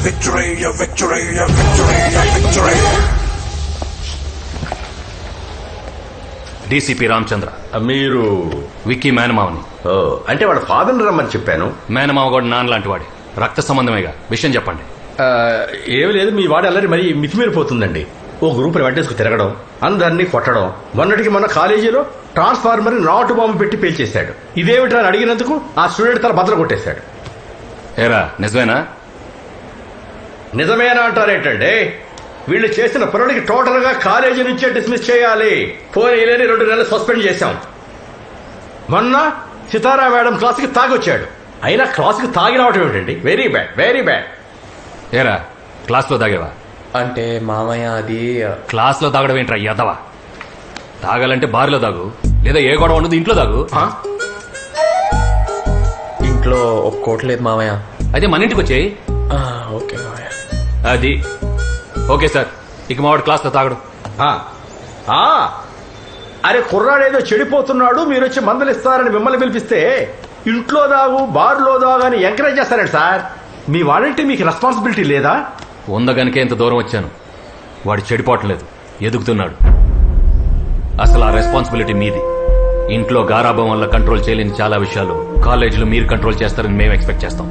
victory, your victory, your victory, your victory. DCP Ramachandra. మీరు విక్కీ మేనమావని. అంటే వాళ్ళ ఫాదర్ని రమ్మని చెప్పాను. మేనమావ కూడా నాన్న లాంటి వాడి, రక్త సంబంధమేగా. విషయం చెప్పండి. ఏమి లేదు, మీ వాడి అల్లరి మరి మితిమీరిపోతుందండి. ఓ గ్రూప్ని వెంటేసుకు తిరగడం, అందరినీ కొట్టడం. మొన్నటికి మొన్న కాలేజీలో ట్రాన్స్ఫార్మర్ నాటు బాంబు పెట్టి పేల్చేశాడు. ఇదేమిటా అని అడిగినందుకు ఆ స్టూడెంట్ తల బద్దలు కొట్టేశాడు. ఏరా నిజమేనా? నిజమేనా అంటారేంటండి? వీళ్ళు చేసిన పనులకి టోటల్ గా కాలేజీ నుంచే డిస్మిస్ చేయాలి. పోనీ 2 నెలలు సస్పెండ్ చేశాం. మొన్న సితారా మేడం క్లాస్కి తాగొచ్చాడు. అయినా క్లాస్కి తాగి రావటం ఏమిటండి? Very bad, very bad. ఏరా క్లాస్లో తాగేవా? అంటే మామయ్య అది క్లాస్లో తాగడం ఏంట్రా యాదవా? తాగాలంటే బార్లో తాగు, లేదా ఏ గొడవ ఉండదు ఇంట్లో తాగు. ఇంట్లో ఒక్కోట్లేదు మామయ్య. అయితే మన ఇంటికి వచ్చేయి. ఓకే మామయ్య. అది ఓకే సార్. ఇక మావాడు క్లాస్లో తాగడు. అరే కుర్రాడేదో చెడిపోతున్నాడు, మీరు వచ్చి మందులు ఇస్తారని మిమ్మల్ని పిలిపిస్తే ఇంట్లో దాగు బార్లో దాగు అని ఎంకరేజ్ చేస్తారండి సార్. మీ వాడంటే మీకు రెస్పాన్సిబిలిటీ లేదా? ఉందగనికే ఇంత దూరం వచ్చాను. వాడు చెడిపోవట్లేదు, ఎదుగుతున్నాడు. అసలు ఆ రెస్పాన్సిబిలిటీ మీది. ఇంట్లో గారాభం వల్ల కంట్రోల్ చేయలేని చాలా విషయాలు కాలేజీలో మీరు కంట్రోల్ చేస్తారని మేము ఎక్స్పెక్ట్ చేస్తాం.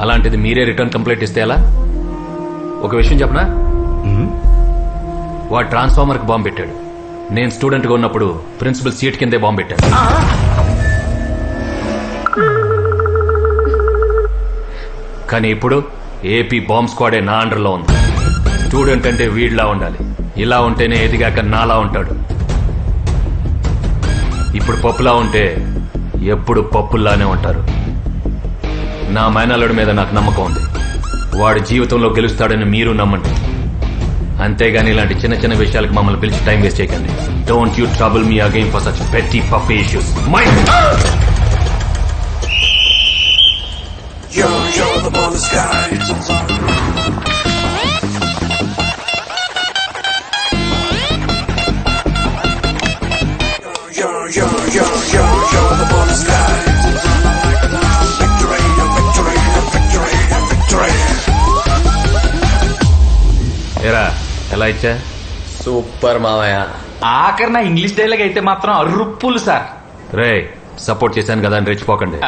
అలాంటిది మీరే రిటర్న్ కంప్లైంట్ ఇస్తే ఎలా? ఒక విషయం చెప్పనా? వాడు ట్రాన్స్ఫార్మర్ కి బాంబు పెట్టాడు. నేను స్టూడెంట్ గా ఉన్నప్పుడు ప్రిన్సిపల్ సీట్ కిందే బాంబు పెట్టాడు. కానీ ఇప్పుడు ఏపీ బాంబ్ స్క్వాడే నా అండర్లో ఉంది. స్టూడెంట్ అంటే వీడిలా ఉండాలి. ఇలా ఉంటేనే ఎదిగాక నాలా ఉంటాడు. ఇప్పుడు పప్పులా ఉంటే ఎప్పుడు పప్పుల్లానే ఉంటారు. నా మేనల్లుడి మీద నాకు నమ్మకం ఉంది. వాడు జీవితంలో గెలుస్తాడని మీరు నమ్మండి. అంతేగాని ఇలాంటి చిన్న చిన్న విషయాలకు మమ్మల్ని పిలిచి టైం వేస్ట్ చేయకండి. Don't you trouble me again for such petty puffy issues. You're the ball of sky. You're the ball of sky. Victory, your victory, your victory, your victory. ఏరా ఎలా ఇచ్చా? సూపర్ మామయ్య. ఆఖరి నా ఇంగ్లీష్ డైలాగ్ అయితే మాత్రం అర్రుప్పులు sir. రే support చేశాను కదా అని రెచ్చిపోకండి.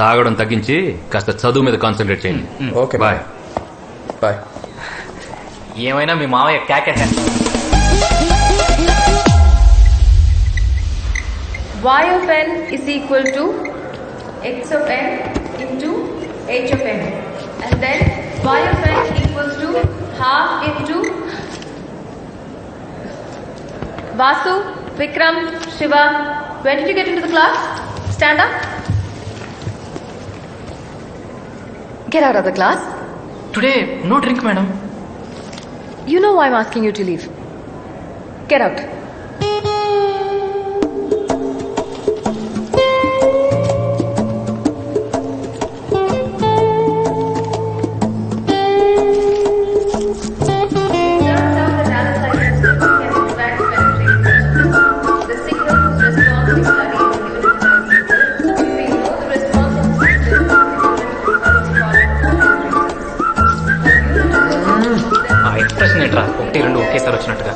తాగడం తగ్గించి కాస్త చదువు మీద కాన్సన్ట్రేట్ చేయండి. Okay bye bye. ఏమైనా మీ మామయ్య కేకే. y of n is equal to x of n into h of n, and then y of n equals to half into Vasu, Vikram, Shiva. When did you get into the class? Stand up. Get out of the class. Today no drink madam. You know why I'm asking you to leave. Get out. ఆ expression ఏంట్రా, 1, 2 ఒకేసారి వచ్చినట్టుగా.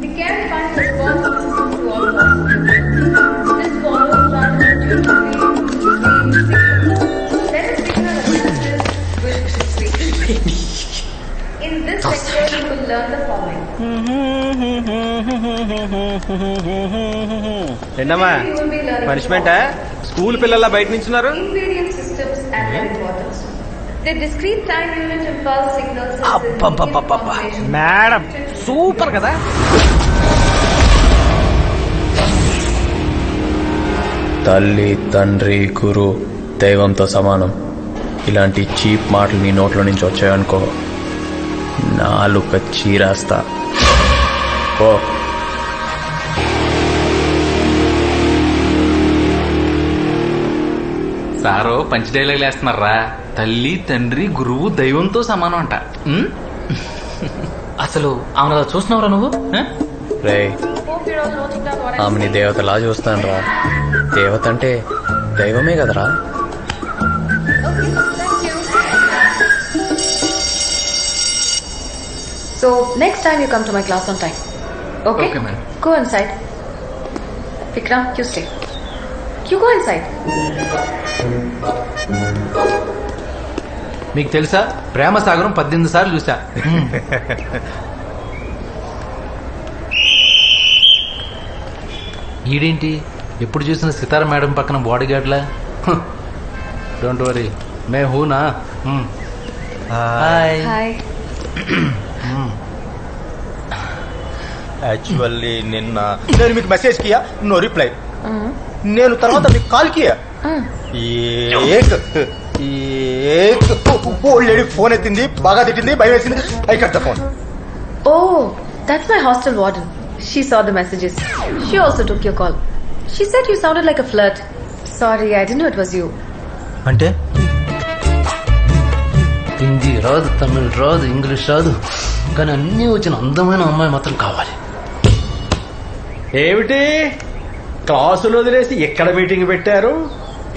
The care finds responsible to all possibilities. This follows transformative Let us begin our analysis with frequency. In this lecture, you will learn the following. ఏంటమ్మా You will be learning పనిష్మెంటా? School పిల్లల బయట నించున్నారు. ingredient systems and their importance. The discrete time unit impulse signal system. Madam super కదా. తల్లి తండ్రి గురు దైవంతో సమానం. ఇలాంటి చీప్ మాటలు నీ నోట్లో నుంచి వచ్చాయనుకో, నాలుక చీరాస్తా. ఓ సారో పంచ్ డైలాగ్ వేస్తున్నారా. తల్లి తండ్రి గురువు దైవంతో సమానం అంట. అసలు ఆమె అలా చూస్తున్నావురా నువ్వు? రే Hope you're all noting down what I'm ఆమెని దేవతలా చూస్తాను రా. దేవత అంటే దైవమే కదరా. Okay, thank you. Next time you come to my class on time. Okay? Okay, ma'am. Go inside. Vikram, you stay. You go inside. మీకు తెలుసా ప్రేమ సాగరం 18 సార్లు చూసా. ఈడేంటి ఎప్పుడు చూసిన సితార మేడం పక్కన బాడీ గార్డ్లా. డోంట్ వరీ మే హూనా. హాయ్. Hi. యాక్చువల్లీ నిన్న నేను మీకు మెసేజ్ కియా నో రిప్లై. నేను తర్వాత మీకు కాల్ కియా ఓల్డ్ లేడీ ఫోన్ ఎత్తింది, బాగా తిట్టింది, భయం వేసింది. I cut the phone. Oh, that's my hostel warden. She saw the messages. She also took your call. She said you sounded like a flirt. Sorry, I didn't know it was you. అంటే హిందీ రాదు, తమిళ్ రాదు, English రాదు, కానీ అన్నీ వచ్చిన అందమైన అమ్మాయి మాత్రం కావాలి. ఏమిటి క్లాసులు వదిలేసి ఎక్కడ మీటింగ్ పెట్టారు?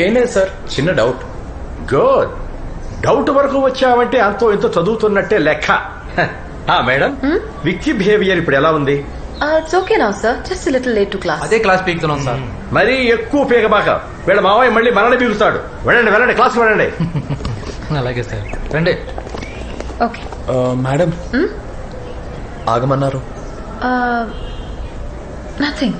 ఏం లేదు సార్, చిన్న డౌట్. గుడ్. డౌట్ వరకు వచ్చావంటే అంతో ఎంతో చదువుతున్నట్టే లెక్క. మేడం, విక్కీ బిహేవియర్ ఇప్పుడు ఎలా ఉంది? It's okay now, sir. Just a little late to class. అదే క్లాస్ పీకుతున్నాం సార్. మరీ ఎక్కువ పీకబాక. వీళ్ళ మావయ్య మళ్ళీ మనల్ని పీకుతాడు. వెళ్ళండి వెళ్ళండి, క్లాస్కి వెళ్ళండి. అలాగే సార్, రండి. Okay. మేడం ఆగమన్నారు. Nothing.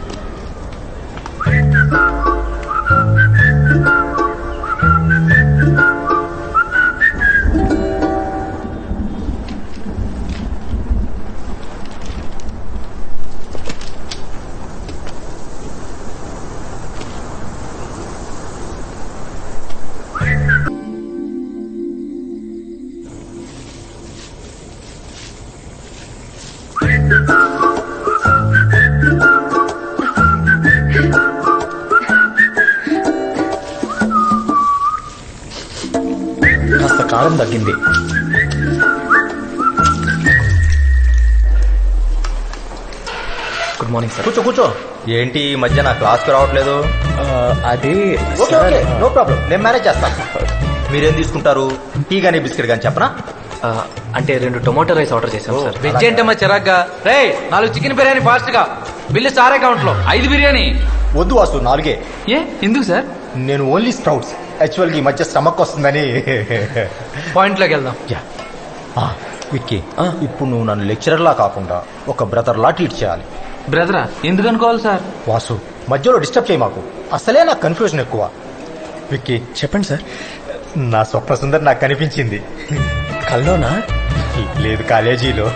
కాస్త కారం తగ్గింది. Good morning sir. కూర్చో కూర్చో. ఏంటి ఈ మధ్య నా క్లాస్కి రావట్లేదు? అది ఓకే ఓకే, నో ప్రాబ్లం, నేను మేనేజ్ చేస్తాను. మీరేం తీసుకుంటారు? టీ కానీ బిస్కెట్ కానీ చెప్పనా? అంటే 2 టొమాటో రైస్ ఆర్డర్ చేశాం సార్. వెజ్ ఏంటమ్మా చిరాగ్గా? రే 4 చికెన్ బిర్యానీ ఫాస్ట్ గా. బిల్లు సార్ అకౌంట్ లో 5 బిర్యానీ. వద్దు వాసు, 4. ఏ ఎందుకు సార్? నేను ఓన్లీ స్ప్రౌట్స్. యాక్చువల్గా ఈ మధ్య స్టమక్ వస్తుందని. పాయింట్ లోకి వెళ్దాం. విక్కీ, ఇప్పుడు నువ్వు నన్ను లెక్చరర్లా కాకుండా ఒక బ్రదర్లా ట్రీట్ చేయాలి. బ్రదరా ఎందుకు అనుకోవాలి సార్? వాసు, మధ్యలో డిస్టర్బ్ చేయి మాకు. అసలే నాకు కన్ఫ్యూజన్ ఎక్కువ. విక్కీ, చెప్పండి సార్. నా స్వప్న సుందరి నాకు కనిపించింది. కల్లోనా? లేదు, కాలేజీలో.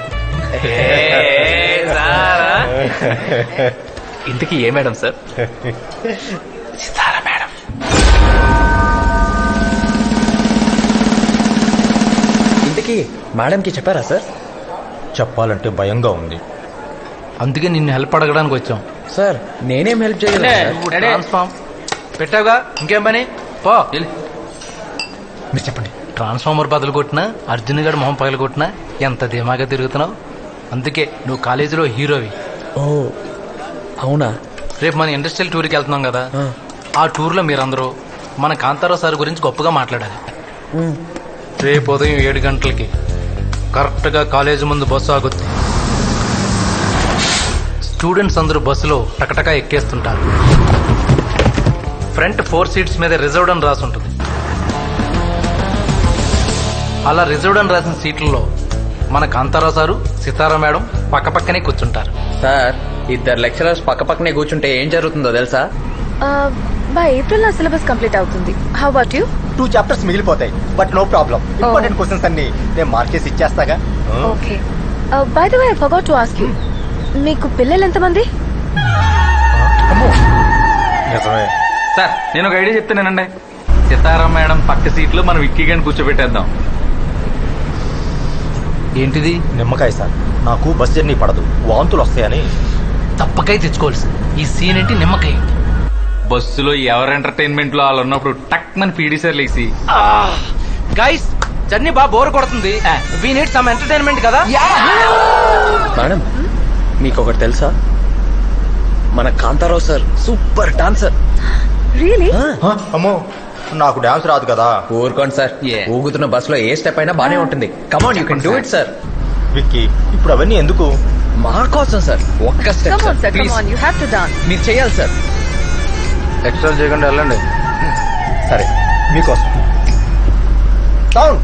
ఇంతకీ ఏ మేడం సార్? సితారా మేడం. ఇంతకీ మేడంకి చెప్పారా సార్? చెప్పాలంటే భయంగా ఉంది. అందుకే నిన్ను హెల్ప్ అడగడానికి వచ్చాం సార్. నేనేం హెల్ప్ చేయగలను? ట్రాన్స్ఫార్మ్ పెట్టావుగా, ఇంకేం పని? పో. మీరు చెప్పండి. ట్రాన్స్ఫార్మర్ బదులు కొట్టినా, అర్జున్ గడు మొహం పగలు కొట్టినా ఎంత ధీమాగా తిరుగుతున్నావు. అందుకే నువ్వు కాలేజీలో హీరోవి. ఓ అవునా? రేపు మన ఇండస్ట్రియల్ టూర్కి వెళ్తున్నాం కదా, ఆ టూర్లో మీరందరూ మన కాంతారావు సార్ గురించి గొప్పగా మాట్లాడాలి. రేపు ఉదయం 7 గంటలకి కరెక్ట్గా కాలేజీ ముందు బస్సు ఆగుద్ది. స్టూడెంట్స్ అందరూ బస్సులో టకటకా ఎక్కేస్తుంటారు. ఫ్రంట్ 4 సీట్స్ మీద రిజర్వ్డ్ అని రాసి ఉంటుంది. అలా రిజర్వ్డ్ అని రాసిన సీట్లలో మన కాంతారావు సారు, సితారా మేడం పక్కపక్కనే కూర్చుంటారు. సార్, 2 లెక్చరర్స్ పక్క పక్కనే కూర్చుంటే ఏం జరుగుతుందో తెలుసా? By April నా సిలబస్ కంప్లీట్ అవుతుంది. How about you? 2 చాప్టర్స్ మిగిలిపోతాయి, but no problem. Important questions అన్ని నేను మార్కేసి ఇచ్చేస్తాగా. Okay. By the way, I forgot to ask you. మీకు పిల్లలు ఎంతమంది? నిజమే. సార్, నేను ఒక ఐడియా చెప్తానండి. సితారా మేడం పక్క సీట్లో మనం విక్కీ గని కూర్చోబెట్టేద్దాం. ఏంటిది? నిమ్మకాయ సార్, నాకు బస్ జర్నీ పడదు, వాంతులు వస్తాయని. తప్పకాయ తెచ్చుకోవాల్సి. ఈ సీన్ ఏంటి, నిమ్మకాయ. బస్సులో ఎవరు ఎంటర్టైన్మెంట్ లో వాళ్ళు ఉన్నప్పుడు టక్ మన పీడీ సార్ లేసి, గైస్ జర్నీ బాగా బోర్ కొడుతుంది, వీ నీడ్ సమ్ ఎంటర్టైన్మెంట్ కదా. మేడం, మీకు ఒకటి తెలుసా? మన Kantharao sir super dancer. Really? అమ్మో, నాకు డాన్స్ రాదు కదా. ఊరుకోండి సార్. Yeah. ఊగుతున్న బస్ లో ఏ స్టెప్ అయినా బానే ఉంటుంది. Come on, you can do it sir. Vicky ఇప్పుడు అవన్నీ ఎందుకు? మా కోసం సార్ ఒక్క step Come on, sir. Come please on. You have to dance. మీరు చేయాలి సార్. ఎక్స్ట్రా చేయకుండా వెళ్ళండి. సరే మీకోసం డౌన్.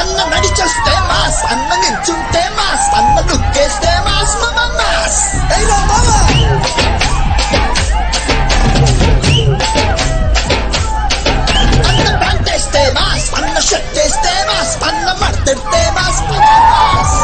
అన్న నడిచేస్తే మాస్, అన్న నిల్చుంటే మాస్, అన్న లుక్కేస్తే మాస్, మాస్. అన్న ప్యాంట్ వేస్తే మాస్, అన్న షర్ట్ వేస్తే మాస్, అన్న మడతెడితే mass, mass.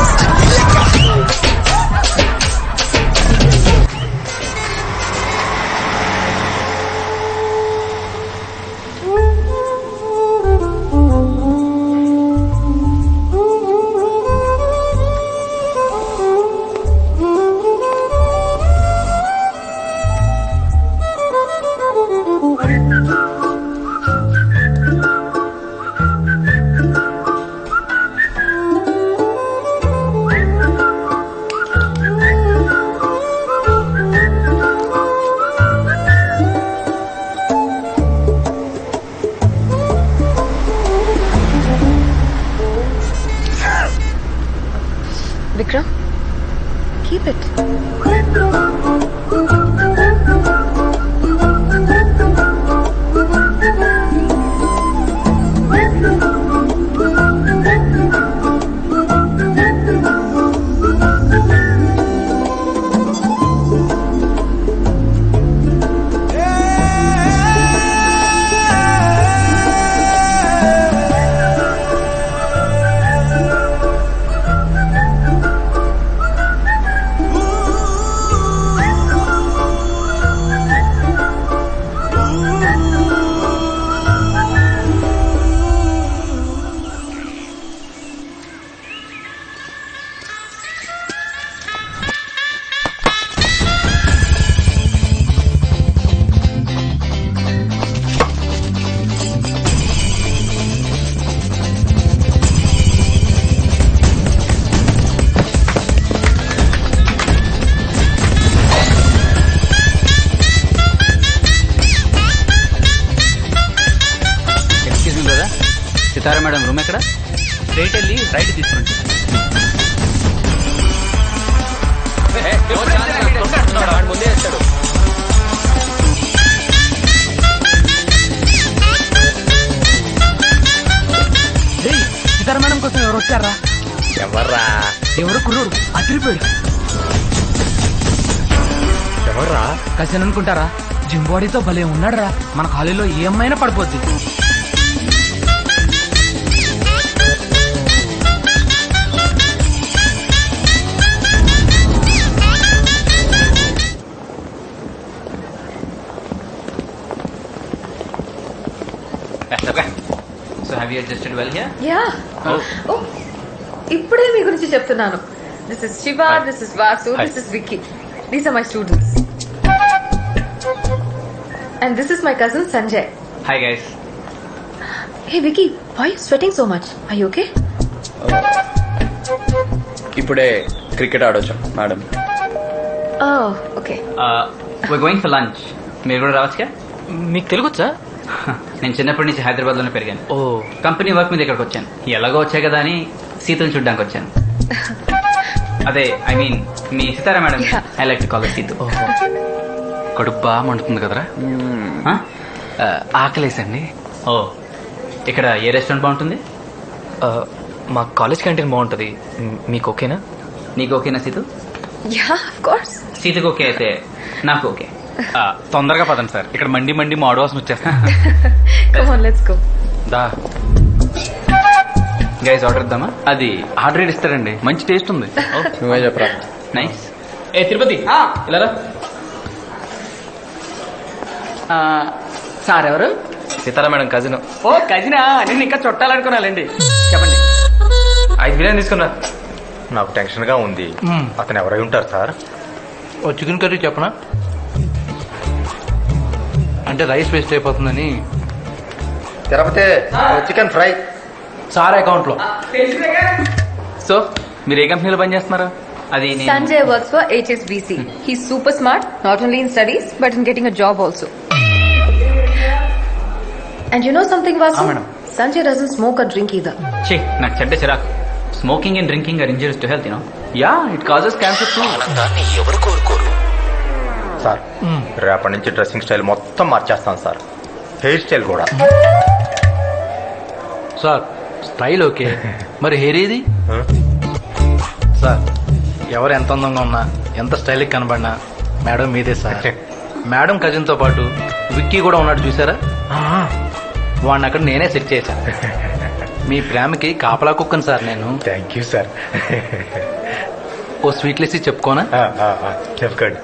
Vikram, keep it. Sitara madam room ఎక్కడ? స్ట్రైట్ వెళ్ళి రైట్ తీసుకోండి. ముందే వేస్తాడు. సీతారా మేడం కోసం ఎవరు వచ్చారా? ఎవర్రా? ఎవరు కుర్రోడు అదిరిపోయాడు. ఎవర్రా? కసిన్ అనుకుంటారా? జిమ్ బాడీతో భలే ఉన్నాడు రా. మన కాలేజీలో ఏ అమ్మాయినా పడిపోద్ది. So have you adjusted well here? Yeah. Oh, ఇప్పుడే మీ గురించి చెప్తున్నాను. This is Shiva, this is Vasu, this is Vicky. These are my students. And this is my cousin Sanjay. Hi guys. Hey Vicky, why are you sweating so much? Are you okay? ఇప్పుడే cricket ఆడొచ్చాం madam. Oh, okay. we're going for lunch. మీరు కూడా రావచ్చుగా? మీకు తెలుగొచ్చా? నేను చిన్నప్పటి నుంచి హైదరాబాద్ లోనే పెరిగాను. ఓ, కంపెనీ వర్క్ మీద ఇక్కడికి వచ్చాను. ఎలాగో వచ్చాయి కదా అని సీతను చూడడానికి వచ్చాను. అదే ఐ మీన్ మీ Sitara madam. Yeah. I like to call Situ. కడుపు బాగా మండుతుంది కదరా? ఆకలేసండి. ఓ, ఇక్కడ ఏ రెస్టారెంట్ బాగుంటుంది? మా కాలేజ్ క్యాంటీన్ బాగుంటుంది. మీకు ఓకేనా? నీకు ఓకేనా సీతు? Yeah, of course. సీతకు ఓకే అయితే నాకు ఓకే. తొందరగా పదండి సార్, ఇక్కడ మండి మండి మాడు వాసన వచ్చేస్తా. Come on, let's go. దా గైస్ ఆర్డర్ ఇద్దామా? అది ఆర్డర్ ఇస్తారండి, మంచి టేస్ట్ ఉంది. నువ్వే చెప్పరా. నైస్. ఏ తిరుపతి ఇలా సార్ ఎవరు? Sitara madam cousin. ఓ కజినా, నేను ఇంకా చుట్టాలనుకున్నానండి. చెప్పండి. 5 బిర్యానీ తీసుకున్నా. నాకు టెన్షన్ గా ఉంది. అతను ఎవరై ఉంటారు సార్? ఓ చికెన్ కర్రీ చెప్పనా? అంటే రైస్ వేస్ట్ అయిపోతుందని. Tirupati chicken fry. Sir account లో. సో మీరు ఏ కంపెనీలో పనిచేస్తున్నారు? అది నేను- Sanjay works for HSBC. He's super smart, not only in studies, but in getting a job also. And you know something, Vasu? madam. Sanjay doesn't smoke or drink either. ఛీ నాకు చెడ్డ చిరాకు smoking and drinking are injurious to health yeah it causes cancer too. ఎవరు కోరుకోరు sir రేపటి నుంచి dressing style మొత్తం మార్చేస్తాను సార్, హెయిర్ స్టైల్ కూడా. సార్ స్టైల్ ఓకే, మరి హెయిర్ ఏది? సార్ ఎవరు ఎంత అందంగా ఉన్నా ఎంత స్టైలిక్ కనబడినా మేడం మీదే సార్. మేడం కజిన్ తో పాటు విక్కీ కూడా ఉన్నాడు చూసారా, వాడిని అక్కడ నేనే సెట్ చేశాను. మీ ప్రేమకి కాపలా కుక్కను సార్ నేను. Thank you sir. ఓ స్వీట్లెస్ చెప్పుకోనా? చెప్పండి.